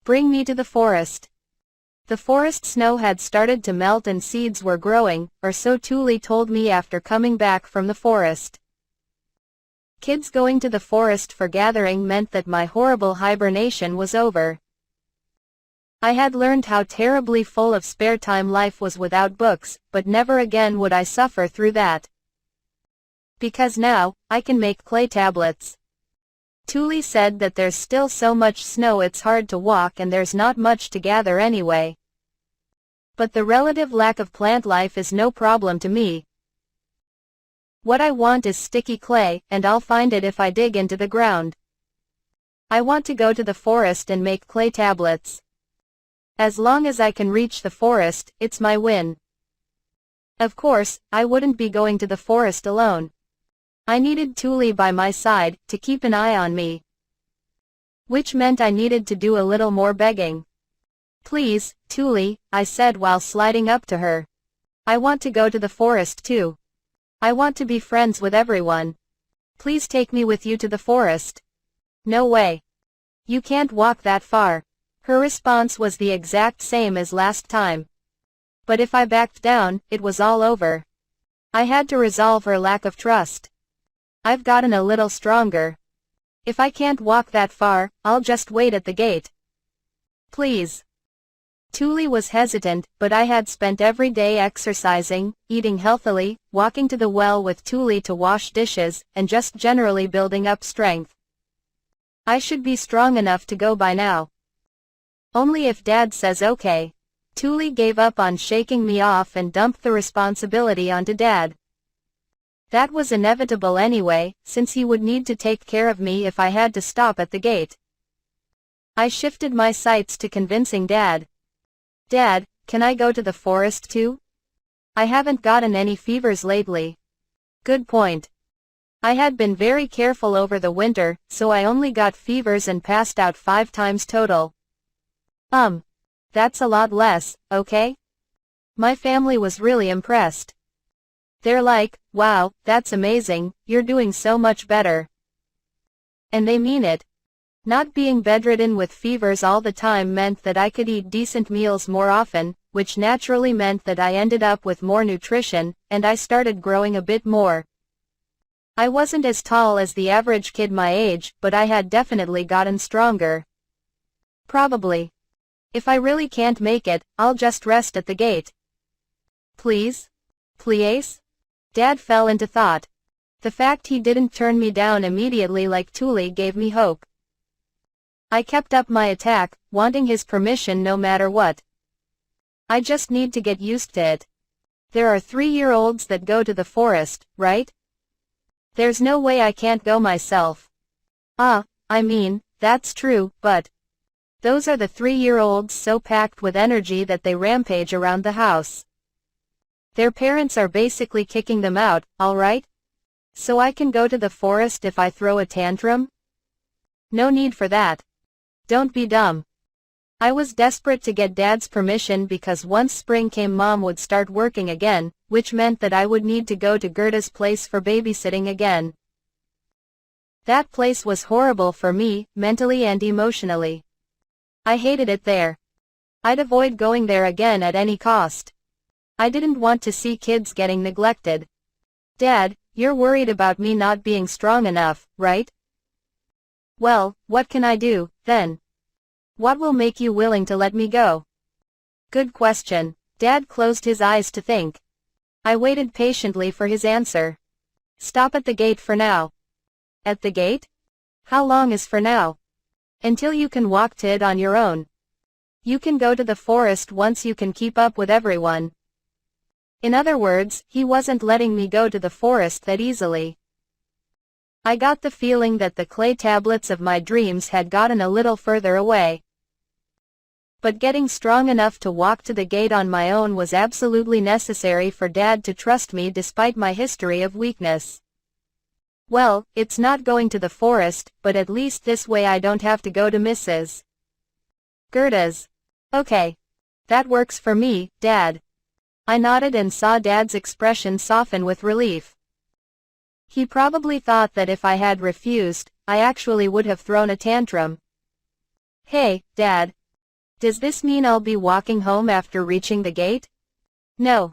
Bring me to the forest. The forest snow had started to melt and seeds were growing, or so Thule told me after coming back from the forest. Kids going to the forest for gathering meant that my horrible hibernation was over. I had learned how terribly full of spare time life was without books, but never again would I suffer through that. Because now, I can make clay tablets. Thule said that there's still so much snow it's hard to walk and there's not much to gather anyway. But the relative lack of plant life is no problem to me. What I want is sticky clay, and I'll find it if I dig into the ground. I want to go to the forest and make clay tablets. As long as I can reach the forest, it's my win. Of course, I wouldn't be going to the forest alone. I needed Thule by my side, to keep an eye on me. Which meant I needed to do a little more begging. Please, Thule, I said while sliding up to her. I want to go to the forest too. I want to be friends with everyone. Please take me with you to the forest. No way. You can't walk that far. Her response was the exact same as last time. But if I backed down, it was all over. I had to resolve her lack of trust. I've gotten a little stronger. If I can't walk that far, I'll just wait at the gate. Please. Thule was hesitant, but I had spent every day exercising, eating healthily, walking to the well with Thule to wash dishes, and just generally building up strength. I should be strong enough to go by now. Only if Dad says okay. Thule gave up on shaking me off and dumped the responsibility onto Dad. That was inevitable anyway, since he would need to take care of me if I had to stop at the gate. I shifted my sights to convincing Dad. Dad, can I go to the forest too? I haven't gotten any fevers lately. Good point. I had been very careful over the winter, so I only got fevers and passed out 5 times total. That's a lot less, okay? My family was really impressed. They're like, wow, that's amazing, you're doing so much better. And they mean it. Not being bedridden with fevers all the time meant that I could eat decent meals more often, which naturally meant that I ended up with more nutrition, and I started growing a bit more. I wasn't as tall as the average kid my age, but I had definitely gotten stronger. Probably. If I really can't make it, I'll just rest at the gate. Please? Please? Dad fell into thought. The fact he didn't turn me down immediately like Thule gave me hope. I kept up my attack, wanting his permission no matter what. I just need to get used to it. There are 3-year-olds that go to the forest, right? There's no way I can't go myself. That's true, but those are the 3-year-olds so packed with energy that they rampage around the house. Their parents are basically kicking them out, alright? So I can go to the forest if I throw a tantrum? No need for that. Don't be dumb. I was desperate to get Dad's permission because once spring came Mom would start working again, which meant that I would need to go to Gerda's place for babysitting again. That place was horrible for me, mentally and emotionally. I hated it there. I'd avoid going there again at any cost. I didn't want to see kids getting neglected. Dad, you're worried about me not being strong enough, right? Well, what can I do, then? What will make you willing to let me go? Good question. Dad closed his eyes to think. I waited patiently for his answer. Stop at the gate for now. At the gate? How long is for now? Until you can walk to it on your own. You can go to the forest once you can keep up with everyone. In other words, he wasn't letting me go to the forest that easily. I got the feeling that the clay tablets of my dreams had gotten a little further away. But getting strong enough to walk to the gate on my own was absolutely necessary for Dad to trust me despite my history of weakness. Well, it's not going to the forest, but at least this way I don't have to go to Mrs. Gerda's. Okay. That works for me, Dad. I nodded and saw Dad's expression soften with relief. He probably thought that if I had refused, I actually would have thrown a tantrum. Hey, Dad. Does this mean I'll be walking home after reaching the gate? No.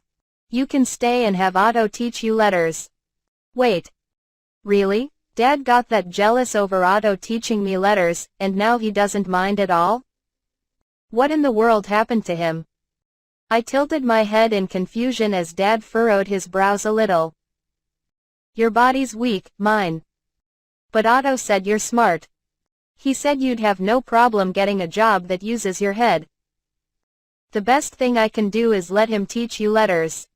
You can stay and have Otto teach you letters. Wait. Really? Dad got that jealous over Otto teaching me letters, and now he doesn't mind at all? What in the world happened to him? I tilted my head in confusion as Dad furrowed his brows a little. Your body's weak, mine. But Otto said you're smart. He said you'd have no problem getting a job that uses your head. The best thing I can do is let him teach you letters.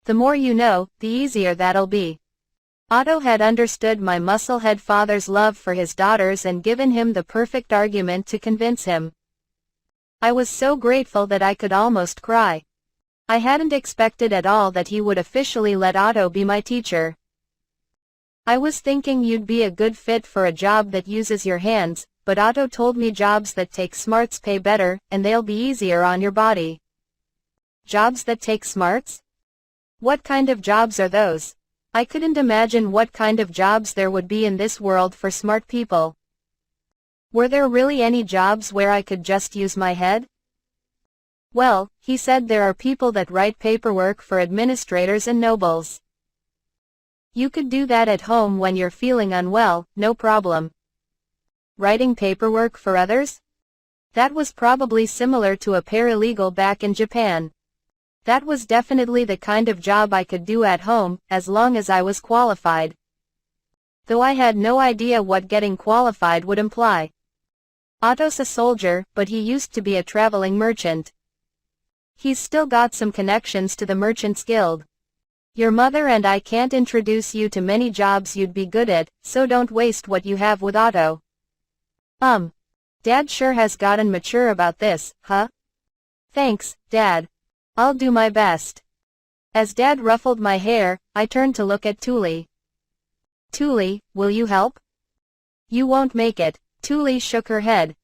The more you know, the easier that'll be. Otto had understood my musclehead father's love for his daughters and given him the perfect argument to convince him. I was so grateful that I could almost cry. I hadn't expected at all that he would officially let Otto be my teacher. I was thinking you'd be a good fit for a job that uses your hands, but Otto told me jobs that take smarts pay better, and they'll be easier on your body. Jobs that take smarts? What kind of jobs are those? I couldn't imagine what kind of jobs there would be in this world for smart people. Were there really any jobs where I could just use my head? Well, he said there are people that write paperwork for administrators and nobles. You could do that at home when you're feeling unwell, no problem. Writing paperwork for others? That was probably similar to a paralegal back in Japan. That was definitely the kind of job I could do at home, as long as I was qualified. Though I had no idea what getting qualified would imply. Otto's a soldier, but he used to be a traveling merchant. He's still got some connections to the Merchants Guild. Your mother and I can't introduce you to many jobs you'd be good at, so don't waste what you have with Otto. Dad sure has gotten mature about this, huh? Thanks, Dad. I'll do my best. As Dad ruffled my hair, I turned to look at Tuli. Tuli, will you help? You won't make it. Tuli shook her head.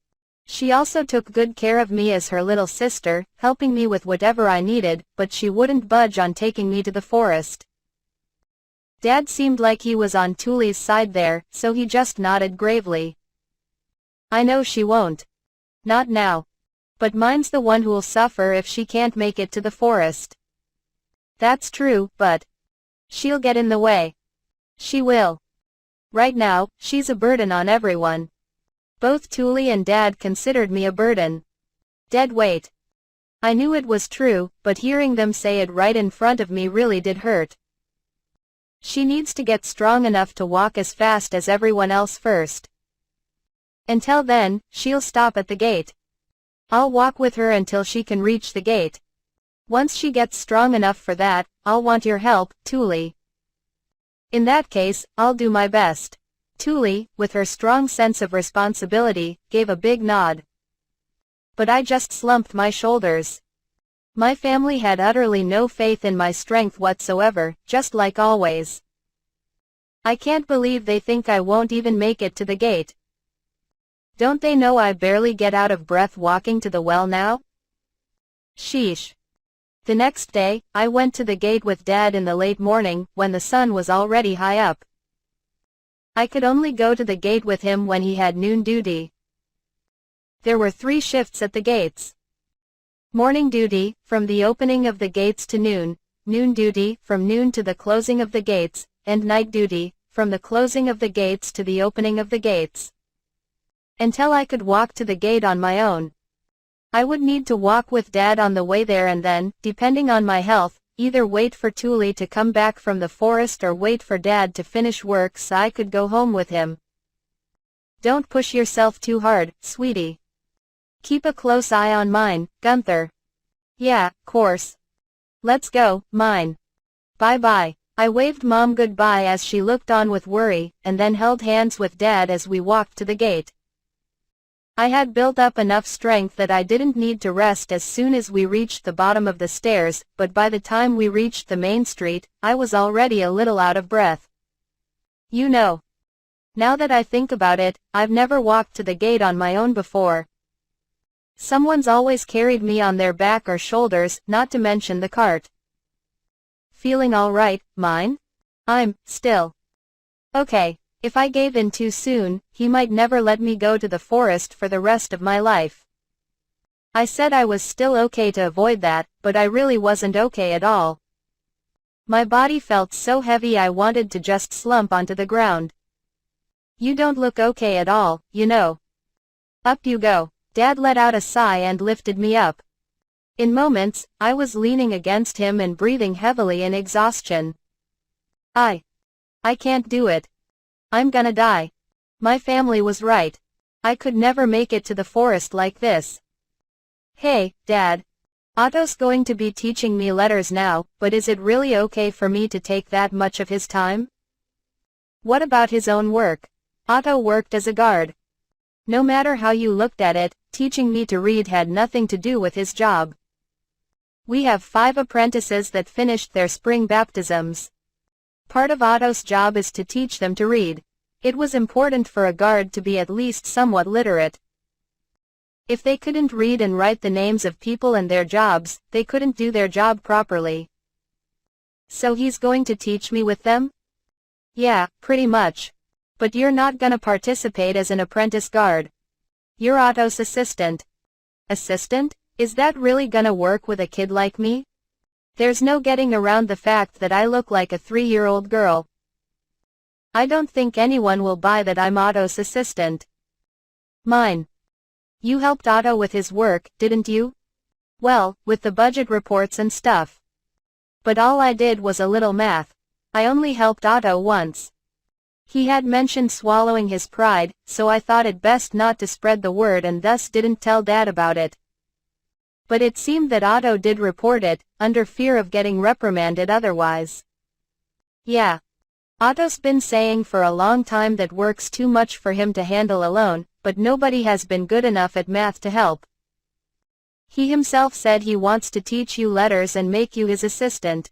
She also took good care of me as her little sister, helping me with whatever I needed, but she wouldn't budge on taking me to the forest. Dad seemed like he was on Tuli's side there, so he just nodded gravely. I know she won't. Not now. But mine's the one who'll suffer if she can't make it to the forest. That's true, but she'll get in the way. She will. Right now, she's a burden on everyone. Both Tuli and Dad considered me a burden. Dead weight. I knew it was true, but hearing them say it right in front of me really did hurt. She needs to get strong enough to walk as fast as everyone else first. Until then, she'll stop at the gate. I'll walk with her until she can reach the gate. Once she gets strong enough for that, I'll want your help, Tuli. In that case, I'll do my best. Tuli, with her strong sense of responsibility, gave a big nod. But I just slumped my shoulders. My family had utterly no faith in my strength whatsoever, just like always. I can't believe they think I won't even make it to the gate. Don't they know I barely get out of breath walking to the well now? Sheesh. The next day, I went to the gate with Dad in the late morning, when the sun was already high up. I could only go to the gate with him when he had noon duty. There were 3 shifts at the gates. Morning duty, from the opening of the gates to noon, noon duty, from noon to the closing of the gates, and night duty, from the closing of the gates to the opening of the gates. Until I could walk to the gate on my own. I would need to walk with Dad on the way there and then, depending on my health, either wait for Tuli to come back from the forest or wait for Dad to finish work so I could go home with him. Don't push yourself too hard, sweetie. Keep a close eye on mine, Gunther. Yeah, course. Let's go, mine. Bye-bye. I waved Mom goodbye as she looked on with worry, and then held hands with Dad as we walked to the gate. I had built up enough strength that I didn't need to rest as soon as we reached the bottom of the stairs, but by the time we reached the main street, I was already a little out of breath. You know. Now that I think about it, I've never walked to the gate on my own before. Someone's always carried me on their back or shoulders, not to mention the cart. Feeling all right, mine? I'm still. Okay. If I gave in too soon, he might never let me go to the forest for the rest of my life. I said I was still okay to avoid that, but I really wasn't okay at all. My body felt so heavy I wanted to just slump onto the ground. You don't look okay at all, you know. Up you go. Dad let out a sigh and lifted me up. In moments, I was leaning against him and breathing heavily in exhaustion. I can't do it. I'm gonna die. My family was right. I could never make it to the forest like this. Hey, Dad. Otto's going to be teaching me letters now, but is it really okay for me to take that much of his time? What about his own work? Otto worked as a guard. No matter how you looked at it, teaching me to read had nothing to do with his job. We have 5 apprentices that finished their spring baptisms. Part of Otto's job is to teach them to read. It was important for a guard to be at least somewhat literate. If they couldn't read and write the names of people and their jobs, they couldn't do their job properly. So he's going to teach me with them? Yeah, pretty much. But you're not gonna participate as an apprentice guard. You're Otto's assistant. Assistant? Is that really gonna work with a kid like me? There's no getting around the fact that I look like a 3-year-old girl. I don't think anyone will buy that I'm Otto's assistant. Mine. You helped Otto with his work, didn't you? Well, with the budget reports and stuff. But all I did was a little math. I only helped Otto once. He had mentioned swallowing his pride, so I thought it best not to spread the word and thus didn't tell Dad about it. But it seemed that Otto did report it, under fear of getting reprimanded otherwise. Yeah. Otto's been saying for a long time that work's too much for him to handle alone, but nobody has been good enough at math to help. He himself said he wants to teach you letters and make you his assistant.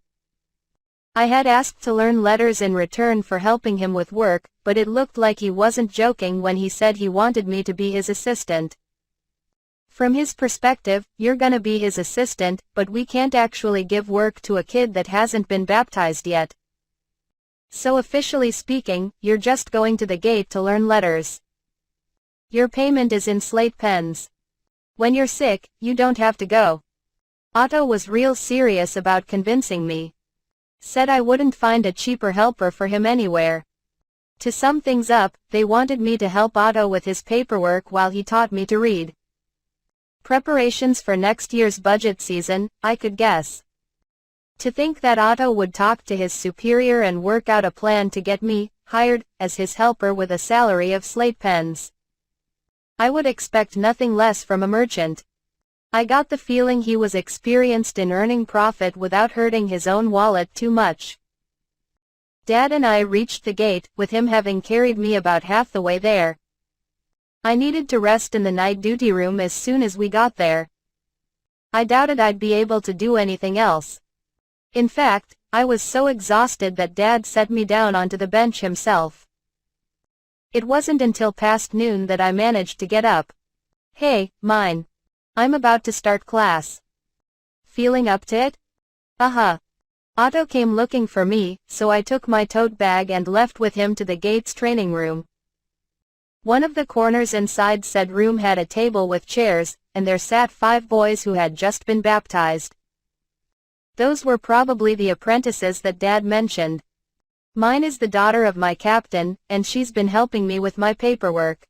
I had asked to learn letters in return for helping him with work, but it looked like he wasn't joking when he said he wanted me to be his assistant. From his perspective, you're gonna be his assistant, but we can't actually give work to a kid that hasn't been baptized yet. So officially speaking, you're just going to the gate to learn letters. Your payment is in slate pens. When you're sick, you don't have to go. Otto was real serious about convincing me. Said I wouldn't find a cheaper helper for him anywhere. To sum things up, they wanted me to help Otto with his paperwork while he taught me to read. Preparations for next year's budget season, I could guess. To think that Otto would talk to his superior and work out a plan to get me hired as his helper with a salary of slate pens. I would expect nothing less from a merchant. I got the feeling he was experienced in earning profit without hurting his own wallet too much. Dad and I reached the gate, with him having carried me about half the way there. I needed to rest in the night duty room as soon as we got there. I doubted I'd be able to do anything else. In fact, I was so exhausted that Dad set me down onto the bench himself. It wasn't until past noon that I managed to get up. Hey, mine. I'm about to start class. Feeling up to it? Otto came looking for me, so I took my tote bag and left with him to the gate's training room. One of the corners inside said room had a table with chairs, and there sat 5 boys who had just been baptized. Those were probably the apprentices that Dad mentioned. Mine is the daughter of my captain, and she's been helping me with my paperwork.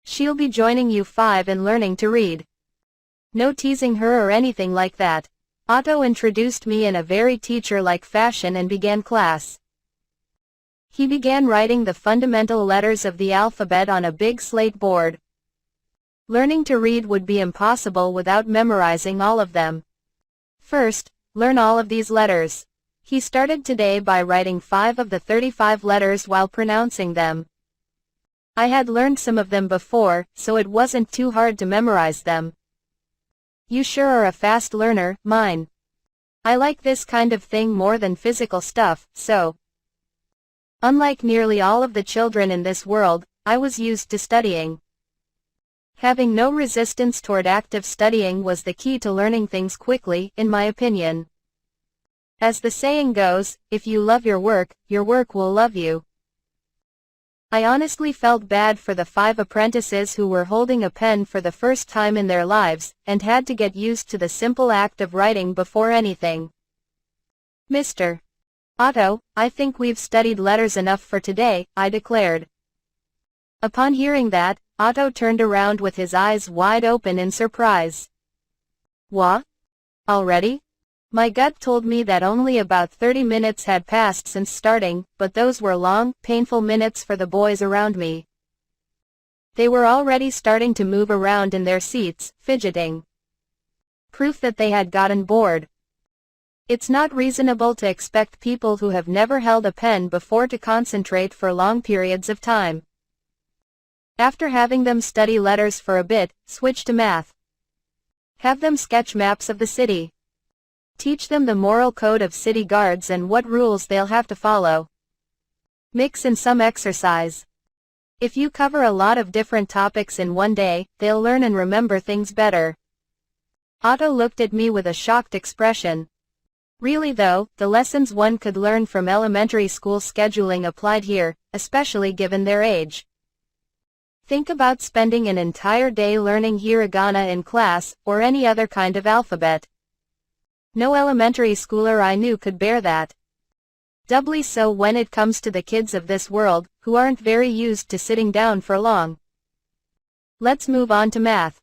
She'll be joining you 5 and learning to read. No teasing her or anything like that. Otto introduced me in a very teacher-like fashion and began class. He began writing the fundamental letters of the alphabet on a big slate board. Learning to read would be impossible without memorizing all of them. First, learn all of these letters. He started today by writing 5 of the 35 letters while pronouncing them. I had learned some of them before, so it wasn't too hard to memorize them. You sure are a fast learner, mine. I like this kind of thing more than physical stuff, so. Unlike nearly all of the children in this world, I was used to studying. Having no resistance toward active studying was the key to learning things quickly, in my opinion. As the saying goes, if you love your work will love you. I honestly felt bad for the 5 apprentices who were holding a pen for the first time in their lives, and had to get used to the simple act of writing before anything. Mr. Otto, I think we've studied letters enough for today, I declared. Upon hearing that, Otto turned around with his eyes wide open in surprise. What? Already? My gut told me that only about 30 minutes had passed since starting, but those were long, painful minutes for the boys around me. They were already starting to move around in their seats, fidgeting. Proof that they had gotten bored. It's not reasonable to expect people who have never held a pen before to concentrate for long periods of time. After having them study letters for a bit, switch to math. Have them sketch maps of the city. Teach them the moral code of city guards and what rules they'll have to follow. Mix in some exercise. If you cover a lot of different topics in one day, they'll learn and remember things better. Otto looked at me with a shocked expression. Really though, the lessons one could learn from elementary school scheduling applied here, especially given their age. Think about spending an entire day learning hiragana in class, or any other kind of alphabet. No elementary schooler I knew could bear that. Doubly so when it comes to the kids of this world, who aren't very used to sitting down for long. Let's move on to math.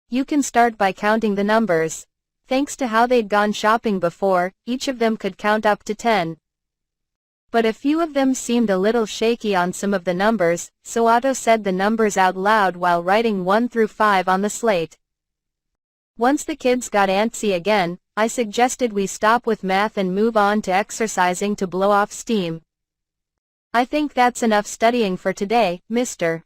You can start by counting the numbers. Thanks to how they'd gone shopping before, each of them could count up to 10. But a few of them seemed a little shaky on some of the numbers, so Otto said the numbers out loud while writing 1 through 5 on the slate. Once the kids got antsy again, I suggested we stop with math and move on to exercising to blow off steam. I think that's enough studying for today, Mr.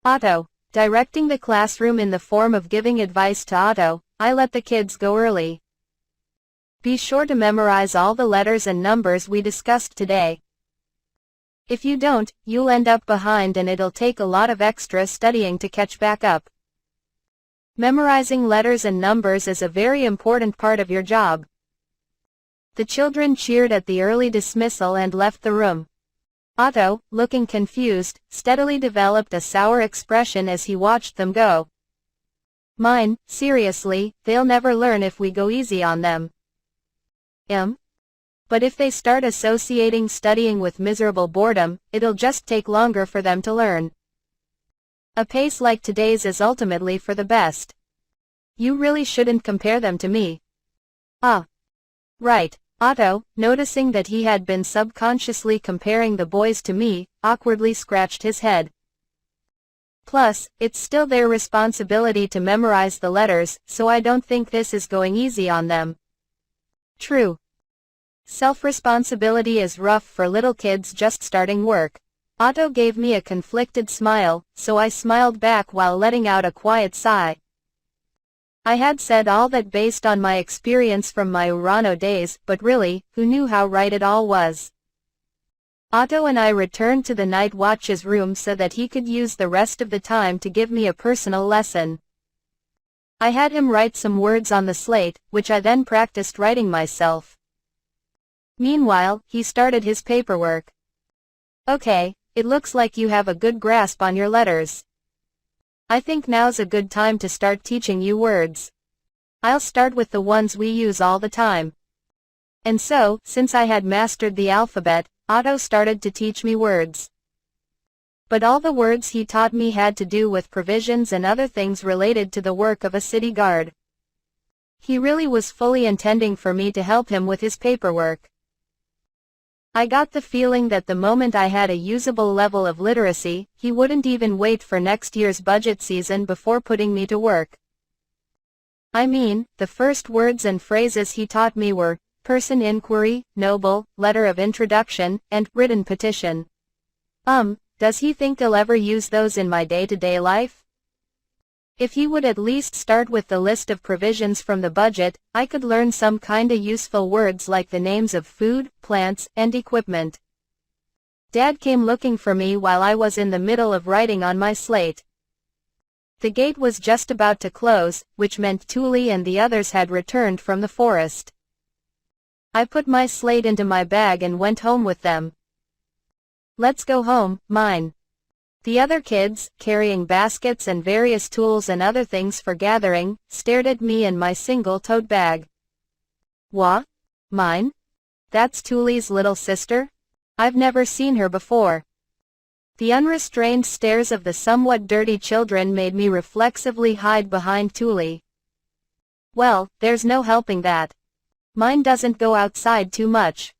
Otto. Directing the classroom in the form of giving advice to Otto, I let the kids go early. Be sure to memorize all the letters and numbers we discussed today. If you don't, you'll end up behind and it'll take a lot of extra studying to catch back up. Memorizing letters and numbers is a very important part of your job. The children cheered at the early dismissal and left the room. Otto, looking confused, steadily developed a sour expression as he watched them go. Mine, seriously, they'll never learn if we go easy on them. But if they start associating studying with miserable boredom, it'll just take longer for them to learn. A pace like today's is ultimately for the best. You really shouldn't compare them to me. Ah. Right. Otto, noticing that he had been subconsciously comparing the boys to me, awkwardly scratched his head. Plus, it's still their responsibility to memorize the letters, so I don't think this is going easy on them. True. Self-responsibility is rough for little kids just starting work. Otto gave me a conflicted smile, so I smiled back while letting out a quiet sigh. I had said all that based on my experience from my Urano days, but really, who knew how right it all was? Otto and I returned to the night watch's room so that he could use the rest of the time to give me a personal lesson. I had him write some words on the slate, which I then practiced writing myself. Meanwhile, he started his paperwork. Okay, it looks like you have a good grasp on your letters. I think now's a good time to start teaching you words. I'll start with the ones we use all the time. And so, since I had mastered the alphabet, Otto started to teach me words. But all the words he taught me had to do with provisions and other things related to the work of a city guard. He really was fully intending for me to help him with his paperwork. I got the feeling that the moment I had a usable level of literacy, he wouldn't even wait for next year's budget season before putting me to work. I mean, the first words and phrases he taught me were, person inquiry, noble, letter of introduction, and written petition. Does he think I'll ever use those in my day-to-day life? If he would at least start with the list of provisions from the budget, I could learn some kinda useful words like the names of food, plants, and equipment. Dad came looking for me while I was in the middle of writing on my slate. The gate was just about to close, which meant Thule and the others had returned from the forest. I put my slate into my bag and went home with them. Let's go home, mine. The other kids, carrying baskets and various tools and other things for gathering, stared at me and my single tote bag. What? Mine? That's Tuli's little sister? I've never seen her before. The unrestrained stares of the somewhat dirty children made me reflexively hide behind Tuli. Well, there's no helping that. Mine doesn't go outside too much.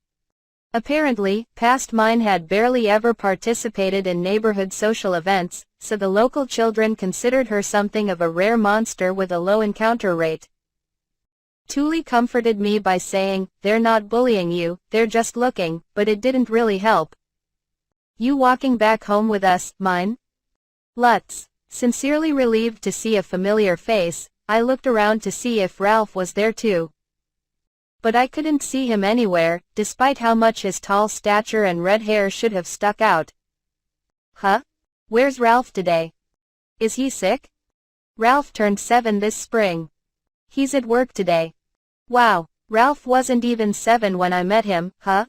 Apparently, past mine had barely ever participated in neighborhood social events, so the local children considered her something of a rare monster with a low encounter rate. Tuli comforted me by saying, "They're not bullying you, they're just looking," but it didn't really help. "You walking back home with us, mine?" Lutz. Sincerely relieved to see a familiar face, I looked around to see if Ralph was there too. But I couldn't see him anywhere, despite how much his tall stature and red hair should have stuck out. Huh? Where's Ralph today? Is he sick? Ralph turned 7 this spring. He's at work today. Wow, Ralph wasn't even 7 when I met him, huh?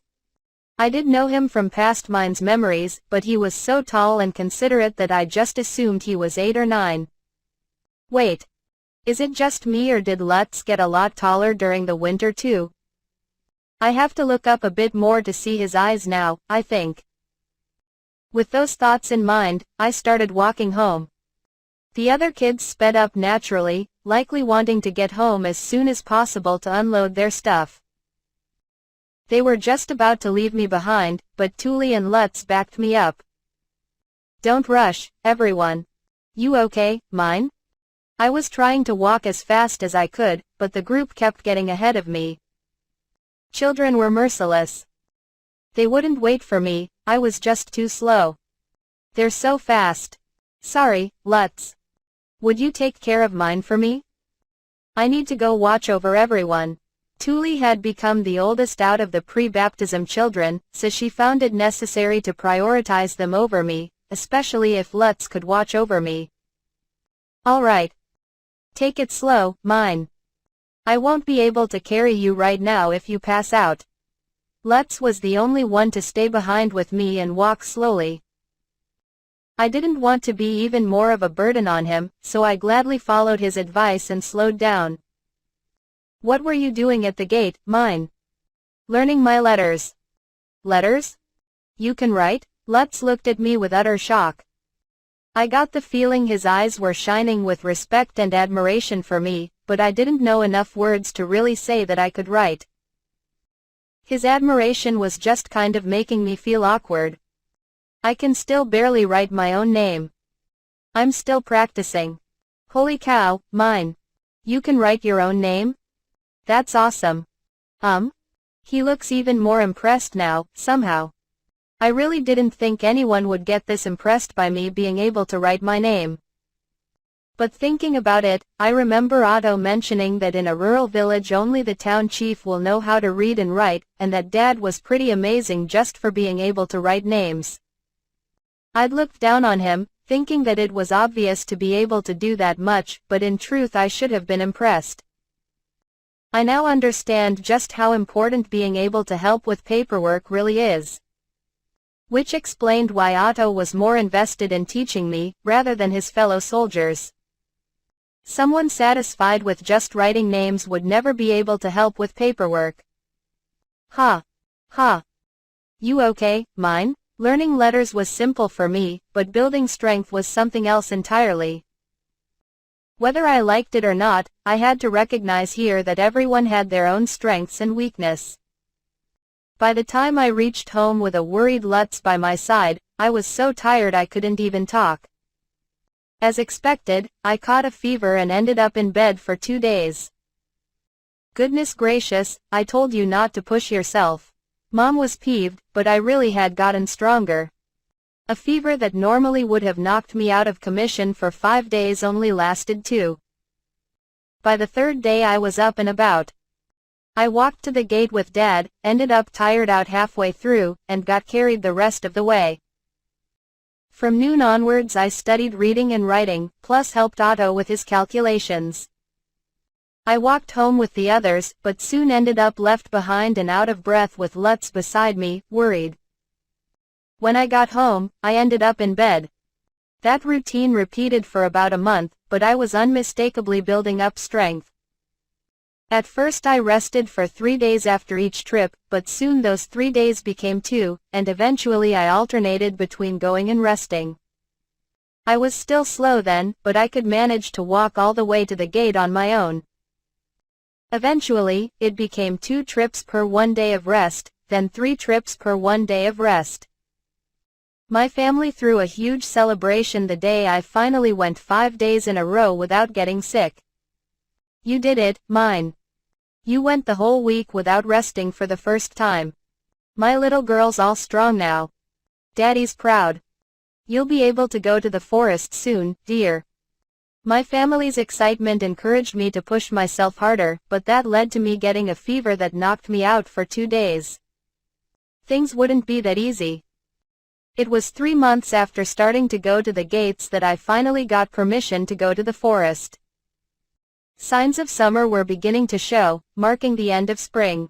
I did know him from past mine's memories, but he was so tall and considerate that I just assumed he was 8 or 9. Wait. Is it just me or did Lutz get a lot taller during the winter too? I have to look up a bit more to see his eyes now, I think. With those thoughts in mind, I started walking home. The other kids sped up naturally, likely wanting to get home as soon as possible to unload their stuff. They were just about to leave me behind, but Tuli and Lutz backed me up. Don't rush, everyone. You okay, mine? I was trying to walk as fast as I could, but the group kept getting ahead of me. Children were merciless. They wouldn't wait for me, I was just too slow. They're so fast. Sorry, Lutz. Would you take care of mine for me? I need to go watch over everyone. Tuli had become the oldest out of the pre-baptism children, so she found it necessary to prioritize them over me, especially if Lutz could watch over me. All right. Take it slow, mine. I won't be able to carry you right now if you pass out. Lutz was the only one to stay behind with me and walk slowly. I didn't want to be even more of a burden on him, so I gladly followed his advice and slowed down. What were you doing at the gate, mine? Learning my letters. Letters? You can write? Lutz looked at me with utter shock. I got the feeling his eyes were shining with respect and admiration for me, but I didn't know enough words to really say that I could write. His admiration was just kind of making me feel awkward. I can still barely write my own name. I'm still practicing. Holy cow, mine. You can write your own name? That's awesome. He looks even more impressed now, somehow. I really didn't think anyone would get this impressed by me being able to write my name. But thinking about it, I remember Otto mentioning that in a rural village only the town chief will know how to read and write, and that Dad was pretty amazing just for being able to write names. I'd looked down on him, thinking that it was obvious to be able to do that much, but in truth I should have been impressed. I now understand just how important being able to help with paperwork really is. Which explained why Otto was more invested in teaching me, rather than his fellow soldiers. Someone satisfied with just writing names would never be able to help with paperwork. Ha. Ha. You okay, mine? Learning letters was simple for me, but building strength was something else entirely. Whether I liked it or not, I had to recognize here that everyone had their own strengths and weakness. By the time I reached home with a worried Lutz by my side, I was so tired I couldn't even talk. As expected, I caught a fever and ended up in bed for 2 days. Goodness gracious, I told you not to push yourself. Mom was peeved, but I really had gotten stronger. A fever that normally would have knocked me out of commission for 5 days only lasted 2. By the 3rd day I was up and about. I walked to the gate with Dad, ended up tired out halfway through, and got carried the rest of the way. From noon onwards I studied reading and writing, plus helped Otto with his calculations. I walked home with the others, but soon ended up left behind and out of breath with Lutz beside me, worried. When I got home, I ended up in bed. That routine repeated for about a month, but I was unmistakably building up strength. At first I rested for 3 days after each trip, but soon those 3 days became 2, and eventually I alternated between going and resting. I was still slow then, but I could manage to walk all the way to the gate on my own. Eventually, it became 2 trips per 1 day of rest, then 3 trips per 1 day of rest. My family threw a huge celebration the day I finally went 5 days in a row without getting sick. You did it, mine. You went the whole week without resting for the first time. My little girl's all strong now. Daddy's proud. You'll be able to go to the forest soon, dear. My family's excitement encouraged me to push myself harder, but that led to me getting a fever that knocked me out for 2 days. Things wouldn't be that easy. It was 3 months after starting to go to the gates that I finally got permission to go to the forest. Signs of summer were beginning to show, marking the end of spring.